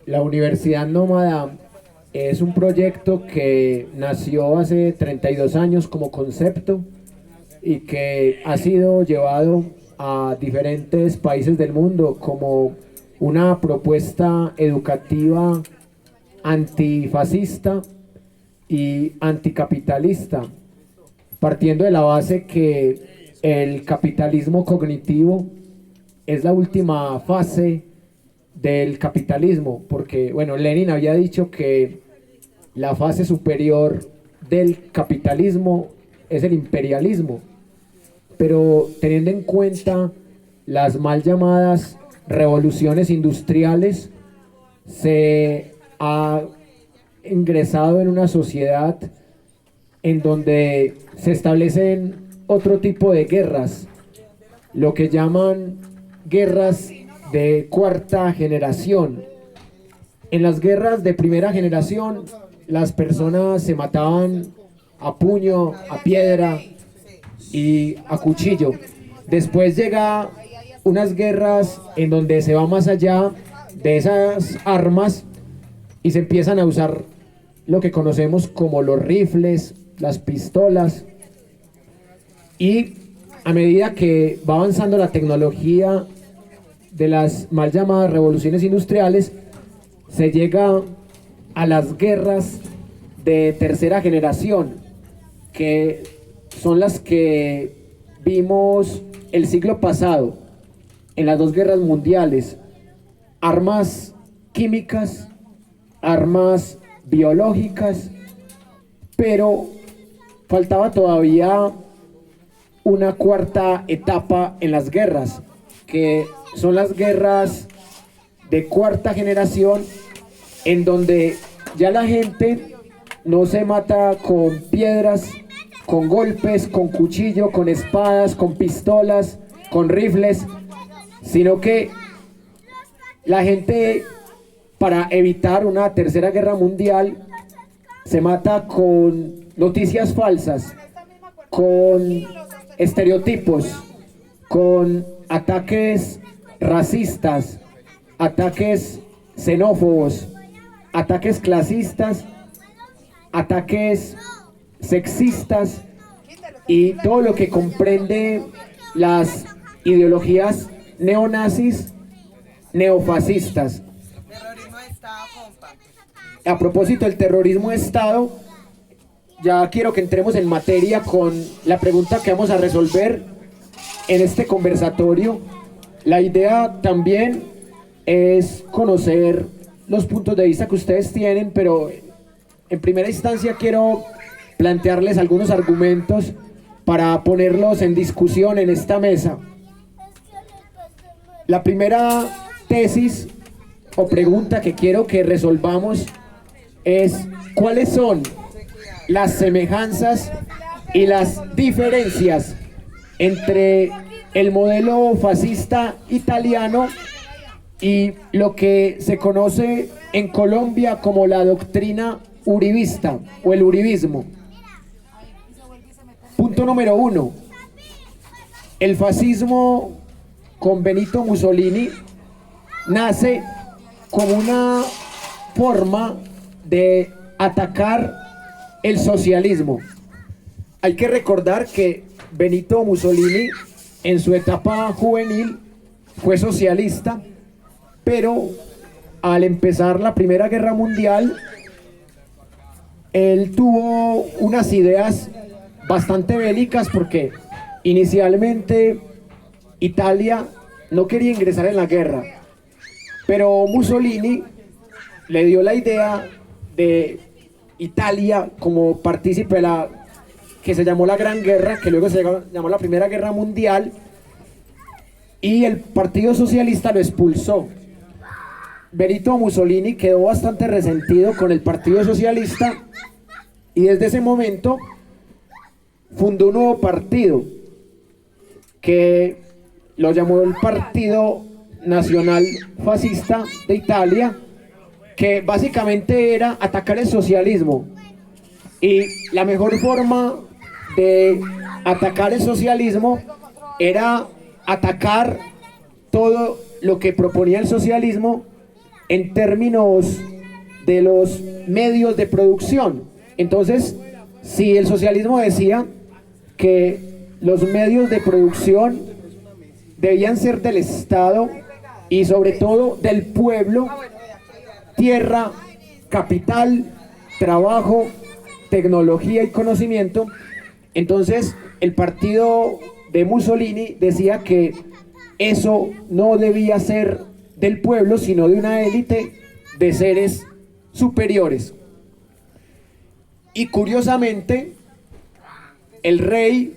La Universidad Nómada es un proyecto que nació hace 32 años como concepto y que ha sido llevado a diferentes países del mundo como una propuesta educativa antifascista y anticapitalista, partiendo de la base que el capitalismo cognitivo es la última fase del capitalismo, porque bueno, Lenin había dicho que la fase superior del capitalismo es el imperialismo, pero teniendo en cuenta las mal llamadas revoluciones industriales, se ha ingresado en una sociedad en donde se establecen otro tipo de guerras, lo que llaman guerras de cuarta generación. En las guerras de primera generación, las personas se mataban a puño, a piedra y a cuchillo. Después llega unas guerras en donde se va más allá de esas armas y se empiezan a usar lo que conocemos como los rifles, las pistolas, y a medida que va avanzando la tecnología de las mal llamadas revoluciones industriales, se llega a las guerras de tercera generación, que son las que vimos el siglo pasado en las dos guerras mundiales: armas químicas, armas biológicas, pero faltaba todavía una cuarta etapa en las guerras, que son las guerras de cuarta generación, en donde ya la gente no se mata con piedras, con golpes, con cuchillo, con espadas, con pistolas, con rifles, sino que la gente, para evitar una tercera guerra mundial, se mata con noticias falsas, con estereotipos, con ataques racistas, ataques xenófobos, ataques clasistas, ataques sexistas y todo lo que comprende las ideologías neonazis, neofascistas. A propósito del terrorismo de Estado, ya quiero que entremos en materia con la pregunta que vamos a resolver en este conversatorio. La idea también es conocer los puntos de vista que ustedes tienen, pero en primera instancia quiero plantearles algunos argumentos para ponerlos en discusión en esta mesa. La primera tesis o pregunta que quiero que resolvamos es: ¿cuáles son las semejanzas y las diferencias entre el modelo fascista italiano y lo que se conoce en Colombia como la doctrina uribista o el uribismo? Punto número 1. El fascismo con Benito Mussolini nace como una forma de atacar el socialismo. Hay que recordar que Benito Mussolini en su etapa juvenil fue socialista, pero al empezar la Primera Guerra Mundial, él tuvo unas ideas bastante bélicas, porque inicialmente Italia no quería ingresar en la guerra, pero Mussolini le dio la idea de Italia como partícipe de la que se llamó la Gran Guerra, que luego se llamó la Primera Guerra Mundial, y el Partido Socialista lo expulsó. Benito Mussolini quedó bastante resentido con el Partido Socialista y desde ese momento fundó un nuevo partido que lo llamó el Partido Nacional Fascista de Italia, que básicamente era atacar el socialismo, y la mejor forma de atacar el socialismo era atacar todo lo que proponía el socialismo en términos de los medios de producción. Entonces, si el socialismo decía que los medios de producción debían ser del Estado y sobre todo del pueblo, tierra, capital, trabajo, tecnología y conocimiento, entonces el partido de Mussolini decía que eso no debía ser del pueblo, sino de una élite de seres superiores. Y curiosamente, el rey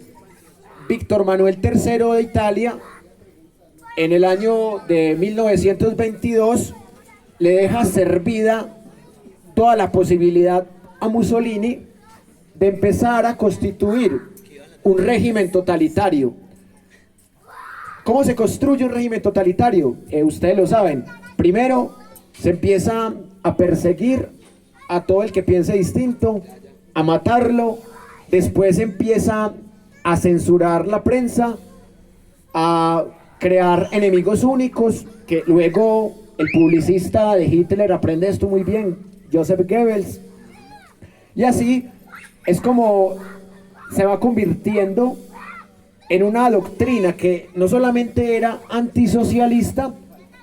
Víctor Manuel III de Italia, en el año de 1922, le deja servida toda la posibilidad a Mussolini de empezar a constituir un régimen totalitario. ¿Cómo se construye un régimen totalitario? Ustedes lo saben. Primero, se empieza a perseguir a todo el que piense distinto, a matarlo. Después empieza a censurar la prensa, a crear enemigos únicos, que luego el publicista de Hitler aprende esto muy bien, Joseph Goebbels. Y así es como se va convirtiendo en una doctrina que no solamente era antisocialista,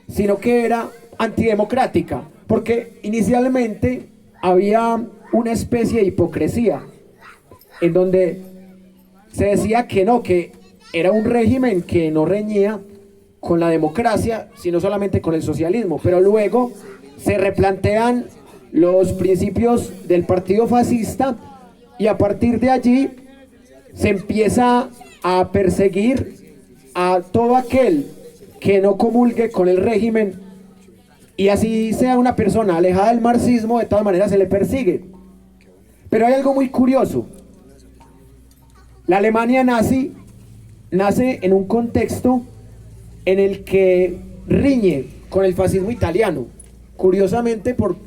sino que era antidemocrática, porque inicialmente había una especie de hipocresía, en donde se decía que no, que era un régimen que no reñía con la democracia, sino solamente con el socialismo, pero luego se replantean los principios del partido fascista y a partir de allí se empieza a perseguir a todo aquel que no comulgue con el régimen, y así sea una persona alejada del marxismo, de todas maneras se le persigue. Pero hay algo muy curioso. La Alemania nace en un contexto en el que riñe con el fascismo italiano, curiosamente por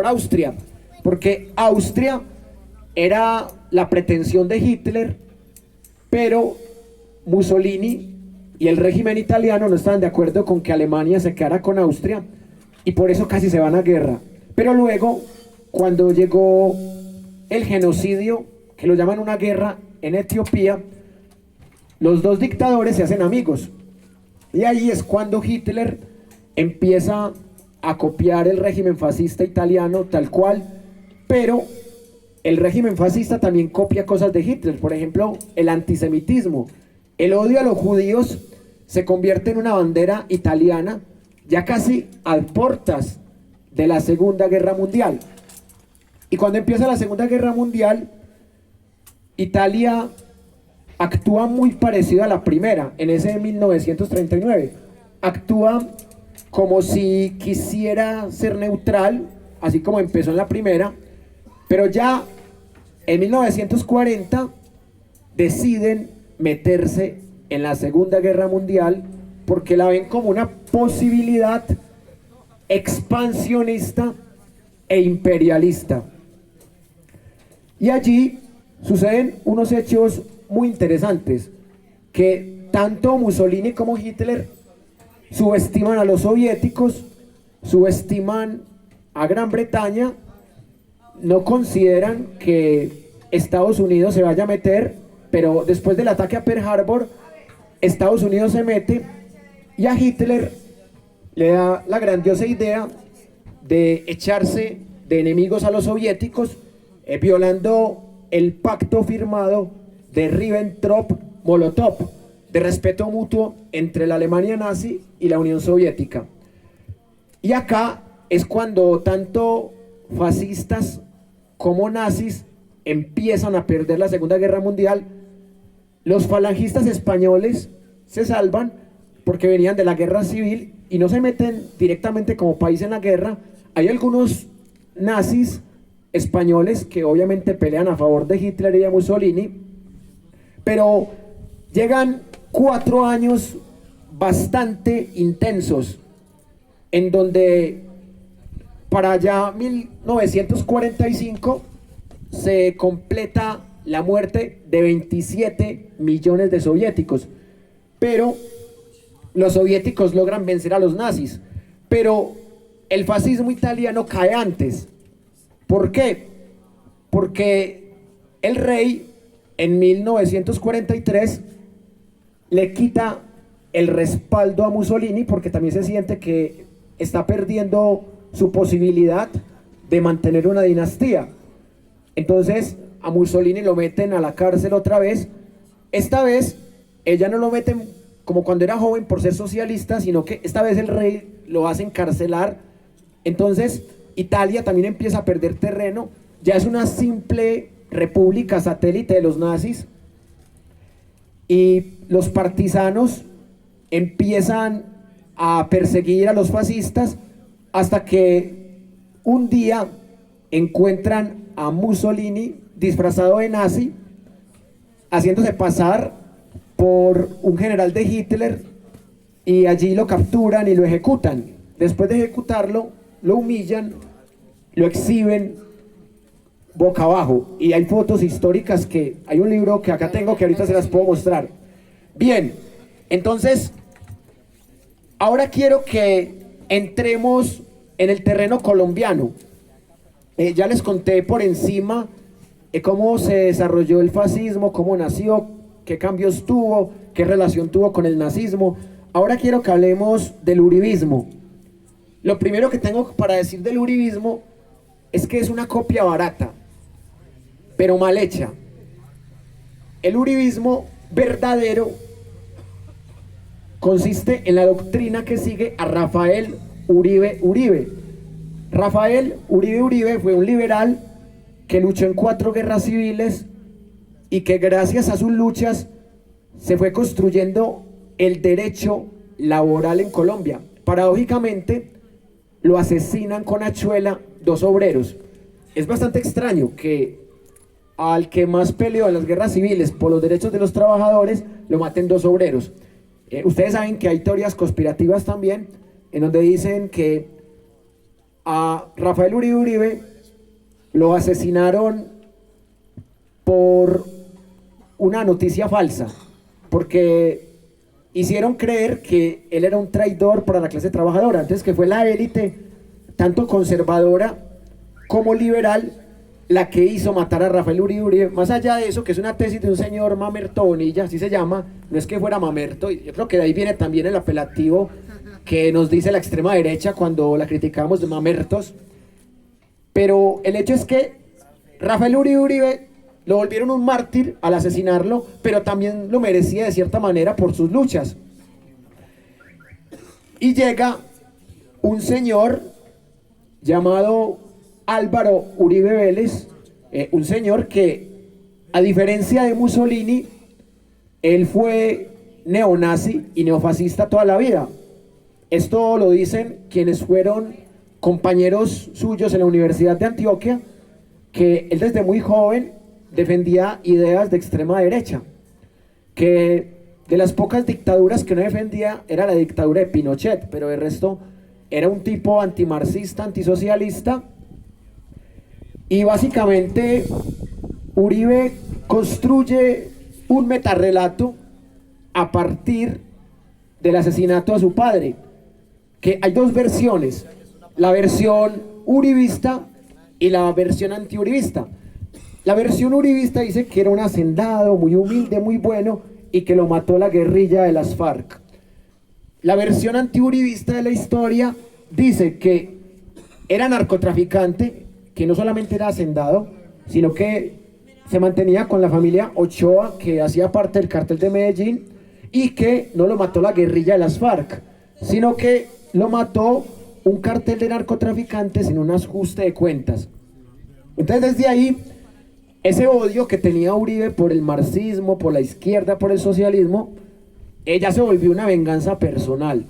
Austria, porque Austria era la pretensión de Hitler, pero Mussolini y el régimen italiano no estaban de acuerdo con que Alemania se quedara con Austria, y por eso casi se van a guerra. Pero luego, cuando llegó el genocidio, que lo llaman una guerra en Etiopía, los dos dictadores se hacen amigos, y ahí es cuando Hitler empieza a copiar el régimen fascista italiano tal cual, pero el régimen fascista también copia cosas de Hitler. Por ejemplo, el antisemitismo, el odio a los judíos se convierte en una bandera italiana ya casi a portas de la Segunda Guerra Mundial. Y cuando empieza la Segunda Guerra Mundial, Italia actúa muy parecido a la primera, en ese 1939. Actúa como si quisiera ser neutral, así como empezó en la primera, pero ya en 1940 deciden meterse en la Segunda Guerra Mundial porque la ven como una posibilidad expansionista e imperialista. Y allí suceden unos hechos muy interesantes, que tanto Mussolini como Hitler subestiman a los soviéticos, subestiman a Gran Bretaña, no consideran que Estados Unidos se vaya a meter, pero después del ataque a Pearl Harbor, Estados Unidos se mete, y a Hitler le da la grandiosa idea de echarse de enemigos a los soviéticos, violando el pacto firmado de Ribbentrop-Molotov, de respeto mutuo entre la Alemania nazi y la Unión Soviética. Y acá es cuando tanto fascistas como nazis empiezan a perder la Segunda Guerra Mundial. Los falangistas españoles se salvan porque venían de la guerra civil y no se meten directamente como país en la guerra. Hay algunos nazis españoles que obviamente pelean a favor de Hitler y de Mussolini, pero llegan 4 años bastante intensos, en donde para allá 1945 se completa la muerte de 27 millones de soviéticos, pero los soviéticos logran vencer a los nazis, pero el fascismo italiano cae antes. ¿Por qué? Porque el rey en 1943 le quita el respaldo a Mussolini porque también se siente que está perdiendo su posibilidad de mantener una dinastía. Entonces a Mussolini lo meten a la cárcel otra vez. Esta vez ella no lo meten como cuando era joven por ser socialista, sino que esta vez el rey lo hace encarcelar. Entonces Italia también empieza a perder terreno, ya es una simple república satélite de los nazis, y los partisanos empiezan a perseguir a los fascistas hasta que un día encuentran a Mussolini disfrazado de nazi, haciéndose pasar por un general de Hitler, y allí lo capturan y lo ejecutan. Después de ejecutarlo, lo humillan, lo exhiben boca abajo, y hay fotos históricas, que hay un libro que acá tengo que ahorita se las puedo mostrar. Bien, entonces ahora quiero que entremos en el terreno colombiano. Ya les conté por encima cómo se desarrolló el fascismo, cómo nació, qué cambios tuvo, qué relación tuvo con el nazismo. Ahora quiero que hablemos del uribismo. Lo primero que tengo para decir del uribismo es que es una copia barata, pero mal hecha. El uribismo verdadero consiste en la doctrina que sigue a Rafael Uribe Uribe. Rafael Uribe Uribe fue un liberal que luchó en 4 guerras civiles y que gracias a sus luchas se fue construyendo el derecho laboral en Colombia. Paradójicamente, lo asesinan con hachuela 2 obreros. Es bastante extraño que al que más peleó en las guerras civiles por los derechos de los trabajadores lo maten 2 obreros. Ustedes saben que hay teorías conspirativas también, en donde dicen que a Rafael Uribe Uribe lo asesinaron por una noticia falsa, porque hicieron creer que él era un traidor para la clase trabajadora, antes que fue la élite, tanto conservadora como liberal, la que hizo matar a Rafael Uribe Uribe. Más allá de eso, que es una tesis de un señor Mamerto Bonilla, así se llama, no es que fuera Mamerto, yo creo que de ahí viene también el apelativo que nos dice la extrema derecha cuando la criticamos de Mamertos. Pero el hecho es que Rafael Uribe Uribe lo volvieron un mártir al asesinarlo, pero también lo merecía de cierta manera por sus luchas. Y llega un señor llamado Álvaro Uribe Vélez, un señor que, a diferencia de Mussolini, él fue neonazi y neofascista toda la vida. Esto lo dicen quienes fueron compañeros suyos en la Universidad de Antioquia, que él desde muy joven defendía ideas de extrema derecha, que de las pocas dictaduras que no defendía era la dictadura de Pinochet, pero de resto era un tipo antimarxista, antisocialista. Y básicamente Uribe construye un metarrelato a partir del asesinato a su padre, que hay 2 versiones, la versión uribista y la versión antiuribista. La versión uribista dice que era un hacendado muy humilde, muy bueno, y que lo mató la guerrilla de las FARC. La versión antiuribista de la historia dice que era narcotraficante, que no solamente era hacendado, sino que se mantenía con la familia Ochoa, que hacía parte del cartel de Medellín, y que no lo mató la guerrilla de las FARC, sino que lo mató un cartel de narcotraficantes en un ajuste de cuentas. Entonces desde ahí, ese odio que tenía Uribe por el marxismo, por la izquierda, por el socialismo, ella se volvió una venganza personal.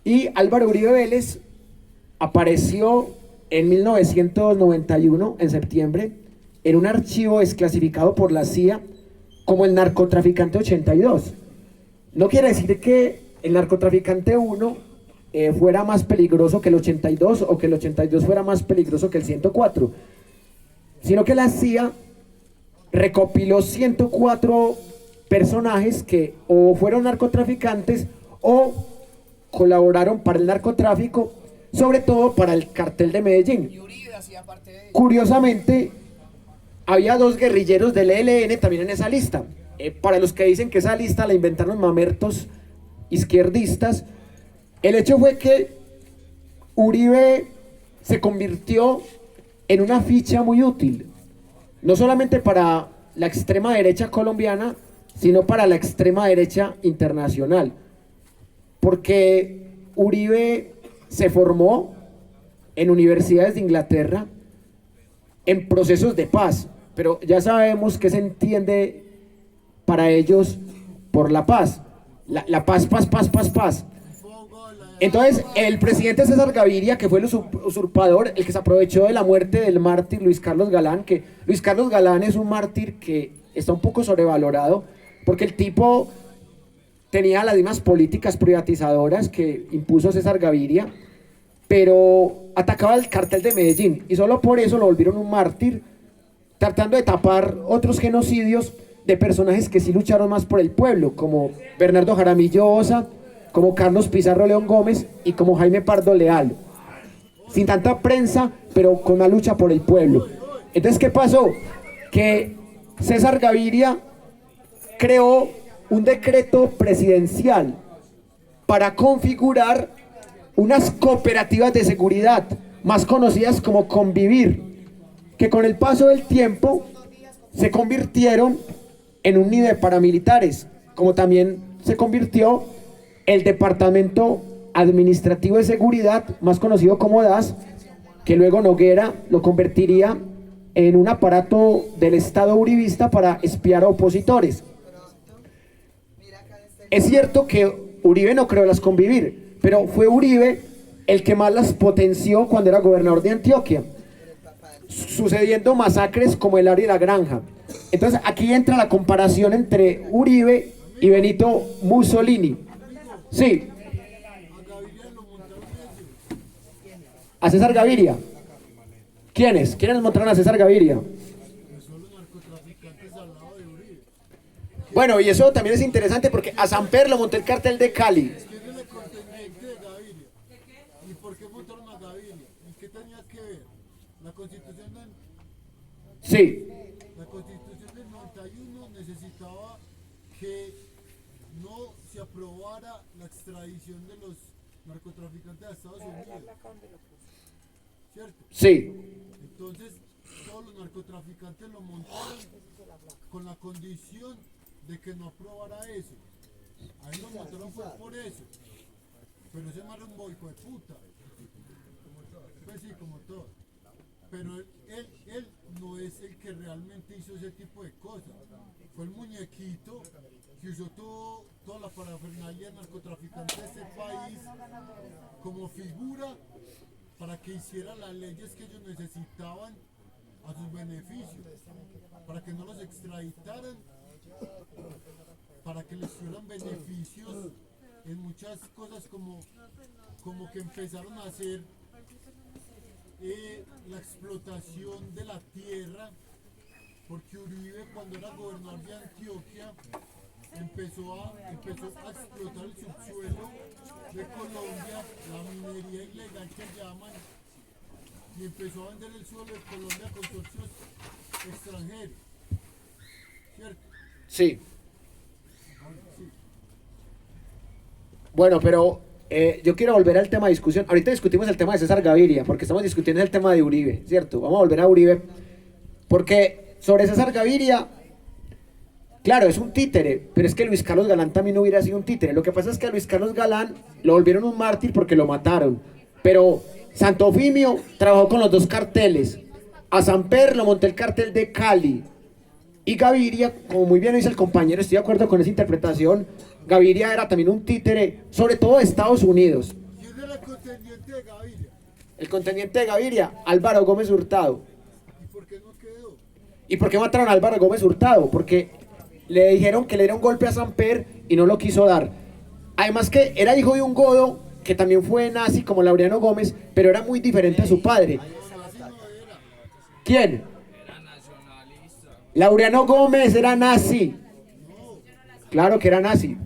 Y Álvaro Uribe Vélez apareció en 1991, en septiembre, en un archivo desclasificado por la CIA como el narcotraficante 82. No quiere decir que el narcotraficante 1 fuera más peligroso que el 82 o que el 82 fuera más peligroso que el 104, sino que la CIA recopiló 104 personajes que o fueron narcotraficantes o colaboraron para el narcotráfico, sobre todo para el cartel de Medellín. Curiosamente, había dos guerrilleros del ELN también en esa lista. Para los que dicen que esa lista la inventaron mamertos izquierdistas, el hecho fue que Uribe se convirtió en una ficha muy útil, no solamente para la extrema derecha colombiana, sino para la extrema derecha internacional, porque Uribe se formó en universidades de Inglaterra en procesos de paz, pero ya sabemos que se entiende para ellos por la paz, la paz, paz, paz, paz, paz. Entonces, el presidente César Gaviria, que fue el usurpador, el que se aprovechó de la muerte del mártir Luis Carlos Galán, que Luis Carlos Galán es un mártir que está un poco sobrevalorado, porque el tipo tenía las mismas políticas privatizadoras que impuso César Gaviria, pero atacaba el cartel de Medellín, y solo por eso lo volvieron un mártir, tratando de tapar otros genocidios de personajes que sí lucharon más por el pueblo, como Bernardo Jaramillo Osa, como Carlos Pizarro León Gómez y como Jaime Pardo Leal, sin tanta prensa, pero con una lucha por el pueblo. Entonces, ¿qué pasó? Que César Gaviria creó un decreto presidencial para configurar unas cooperativas de seguridad, más conocidas como Convivir, que con el paso del tiempo se convirtieron en un nido de paramilitares, como también se convirtió el Departamento Administrativo de Seguridad, más conocido como DAS, que luego Noguera lo convertiría en un aparato del Estado uribista para espiar a opositores. Es cierto que Uribe no creó las Convivir, pero fue Uribe el que más las potenció cuando era gobernador de Antioquia, sucediendo masacres como el Área de la Granja. Entonces aquí entra la comparación entre Uribe y Benito Mussolini. Sí. ¿A César Gaviria? ¿Quiénes? ¿Quiénes montaron a César Gaviria? Bueno, y eso también es interesante porque a Samper lo montó el cartel de Cali. ¿Y por qué montaron a Gaviria? ¿Y qué tenía que ver? La Constitución del... Sí. La Constitución del 91 necesitaba que no se aprobara la extradición de los narcotraficantes a Estados Unidos. ¿Cierto? Sí. Entonces, todos los narcotraficantes lo montaron con la condición de que no aprobara eso. Ahí lo montaron fue por eso. Pero ese man era un boico de puta. Pues sí, como todo. Pero él no es el que realmente hizo ese tipo de cosas. Fue el muñequito que usó toda la parafernalia narcotraficante de este país como figura para que hiciera las leyes que ellos necesitaban a sus beneficios, para que no los extraditaran, para que les dieran beneficios en muchas cosas como que empezaron a hacer la explotación de la tierra, porque Uribe cuando era gobernador de Antioquia empezó a explotar el subsuelo de Colombia, la minería ilegal que llaman, y empezó a vender el suelo de Colombia a consorcios extranjeros, ¿cierto? Sí. Bueno, pero yo quiero volver al tema de discusión. Ahorita discutimos el tema de César Gaviria, porque estamos discutiendo el tema de Uribe, ¿cierto? Vamos a volver a Uribe, porque sobre César Gaviria, claro, es un títere, pero es que Luis Carlos Galán también hubiera sido un títere. Lo que pasa es que a Luis Carlos Galán lo volvieron un mártir porque lo mataron, pero Santofimio trabajó con los dos carteles. A Samper lo montó el cartel de Cali, y Gaviria, como muy bien lo dice el compañero, estoy de acuerdo con esa interpretación, Gaviria era también un títere, sobre todo de Estados Unidos. ¿Quién era el contendiente de Gaviria? El contendiente de Gaviria, Álvaro Gómez Hurtado. ¿Y por qué no quedó? ¿Y por qué mataron a Álvaro Gómez Hurtado? Porque le dijeron que le diera un golpe a Samper y no lo quiso dar. Además que era hijo de un godo que también fue nazi como Laureano Gómez, pero era muy diferente a su padre. ¿Quién? Laureano Gómez era nazi. Claro que era nazi.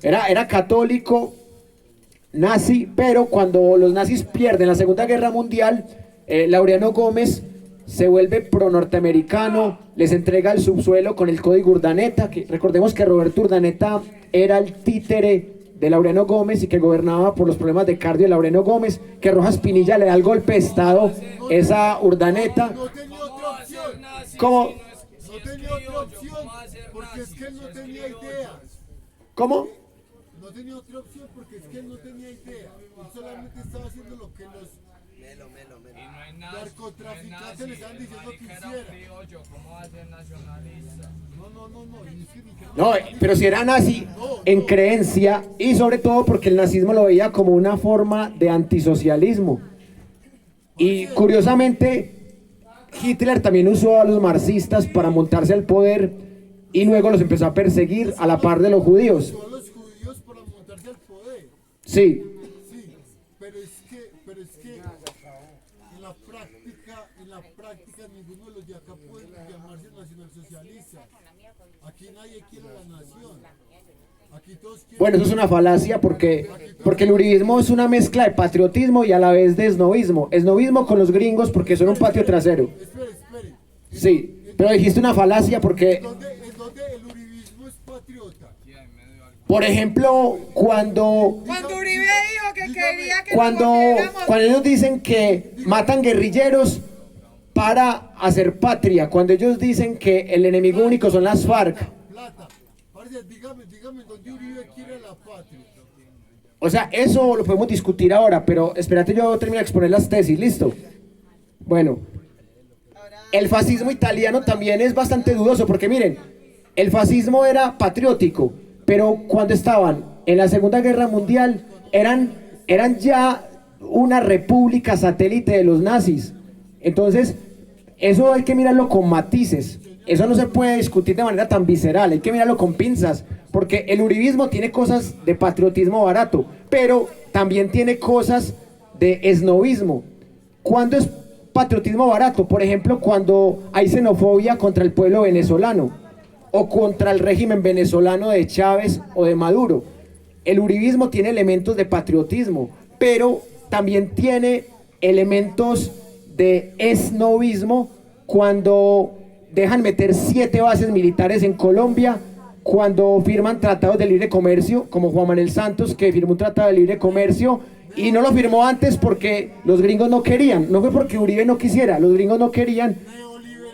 Era católico nazi, pero cuando los nazis pierden la Segunda Guerra Mundial, Laureano Gómez se vuelve pro-norteamericano, les entrega el subsuelo con el código Urdaneta, que recordemos que Roberto Urdaneta era el títere de Laureano Gómez y que gobernaba por los problemas de cardio de Laureano Gómez, que Rojas Pinilla le da el golpe de estado, esa Urdaneta. No tenía otra opción. ¿Cómo? No tenía otra opción, porque es que él no tenía idea. ¿Cómo? No tenía otra opción porque es que él no tenía idea. Él solamente estaba haciendo lo que los narcotraficantes le estaban diciendo que hiciera. ¿Cómo va a ser nacionalista? No. Y es que ni que No, pero si era nazi en creencia y sobre todo porque el nazismo lo veía como una forma de antisocialismo. Y curiosamente, Hitler también usó a los marxistas para montarse al poder y luego los empezó a perseguir a la par de los judíos. son los judíos para montarse al poder. Sí, Sí, pero es que en la práctica ninguno de los de acá puede llamarse nacionalsocialista. Aquí nadie quiere la nación. Aquí todos quieren. bueno, eso es una falacia porque el uribismo es una mezcla de patriotismo y a la vez de esnovismo. Esnovismo con los gringos porque son un patio trasero. Espere. Sí, pero dijiste una falacia porque, ¿En dónde el uribismo es patriota? por ejemplo, cuando Uribe dijo que quería que cuando, nos volviéramos- cuando ellos dicen que matan guerrilleros para hacer patria, cuando ellos dicen que el enemigo único son las FARC, Plata. Parce, dígame dónde Uribe quiere la patria. o sea, eso lo podemos discutir ahora, pero espérate, yo termino de exponer las tesis, ¿listo? Bueno, el fascismo italiano también es bastante dudoso, porque miren, el fascismo era patriótico, pero cuando estaban en la Segunda Guerra Mundial, eran ya una república satélite de los nazis. Entonces, eso hay que mirarlo con matices. Eso no se puede discutir de manera tan visceral, hay que mirarlo con pinzas, porque el uribismo tiene cosas de patriotismo barato, pero también tiene cosas de esnovismo. ¿Cuándo es patriotismo barato? Por ejemplo, cuando hay xenofobia contra el pueblo venezolano o contra el régimen venezolano de Chávez o de Maduro. El uribismo tiene elementos de patriotismo, pero también tiene elementos de esnovismo cuando dejan meter 7 bases militares en Colombia, cuando firman tratados de libre comercio, como Juan Manuel Santos, que firmó un tratado de libre comercio y no lo firmó antes porque los gringos no querían, no fue porque Uribe no quisiera, los gringos no querían,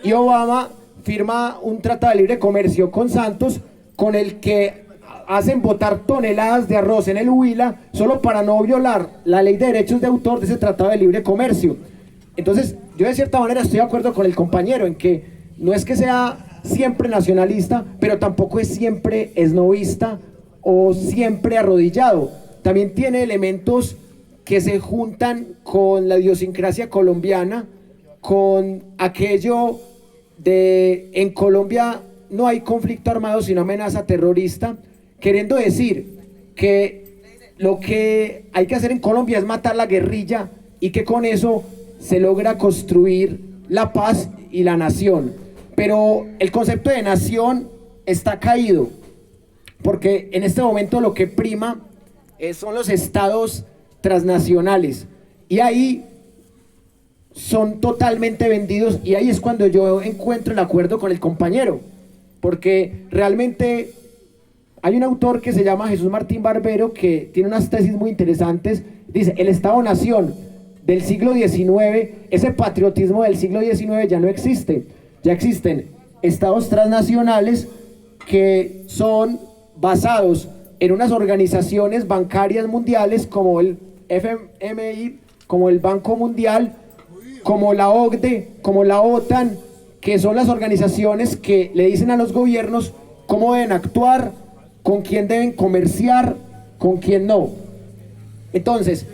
y Obama firma un tratado de libre comercio con Santos, con el que hacen botar toneladas de arroz en el Huila, solo para no violar la ley de derechos de autor de ese tratado de libre comercio. Entonces, yo de cierta manera estoy de acuerdo con el compañero en que no es que sea siempre nacionalista, pero tampoco es siempre esnovista o siempre arrodillado. También tiene elementos que se juntan con la idiosincrasia colombiana, con aquello de en Colombia no hay conflicto armado sino amenaza terrorista, queriendo decir que lo que hay que hacer en Colombia es matar la guerrilla y que con eso se logra construir la paz y la nación. Pero el concepto de nación está caído, porque en este momento lo que prima son los estados transnacionales, y ahí son totalmente vendidos, y ahí es cuando yo encuentro el acuerdo con el compañero, porque realmente hay un autor que se llama Jesús Martín Barbero que tiene unas tesis muy interesantes. Dice, el Estado-Nación del siglo XIX, ese patriotismo del siglo XIX ya no existe, ya existen estados transnacionales que son basados en unas organizaciones bancarias mundiales como el FMI, como el Banco Mundial, como la OCDE, como la OTAN, que son las organizaciones que le dicen a los gobiernos cómo deben actuar, con quién deben comerciar, con quién no. Entonces,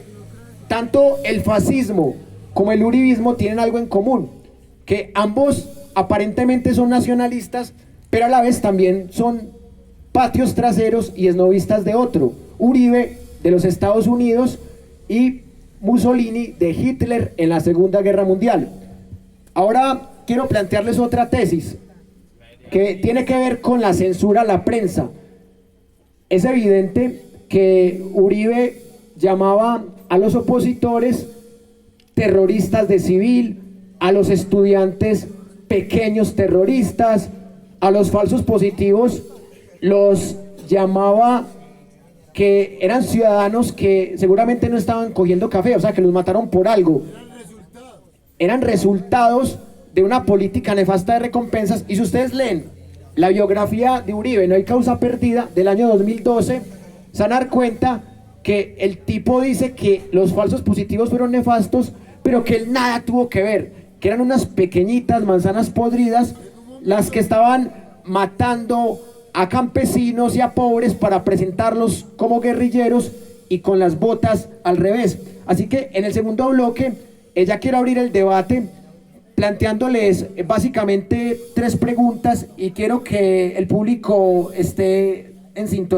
tanto el fascismo como el uribismo tienen algo en común, que ambos aparentemente son nacionalistas, pero a la vez también son patios traseros y esnovistas de otro. Uribe de los Estados Unidos y Mussolini de Hitler en la Segunda Guerra Mundial. Ahora quiero plantearles otra tesis que tiene que ver con la censura a la prensa. Es evidente que Uribe llamaba a los opositores terroristas de civil, a los estudiantes pequeños terroristas, a los falsos positivos los llamaba que eran ciudadanos que seguramente no estaban cogiendo café, o sea que los mataron por algo. Eran resultados de una política nefasta de recompensas. Y si ustedes leen la biografía de Uribe, No hay causa perdida, del año 2012, se van a dar cuenta que el tipo dice que los falsos positivos fueron nefastos, pero que él nada tuvo que ver, que eran unas pequeñitas manzanas podridas las que estaban matando a campesinos y a pobres para presentarlos como guerrilleros y con las botas al revés. Así que en el segundo bloque ella quiere abrir el debate planteándoles básicamente 3 preguntas y quiero que el público esté en sintonía.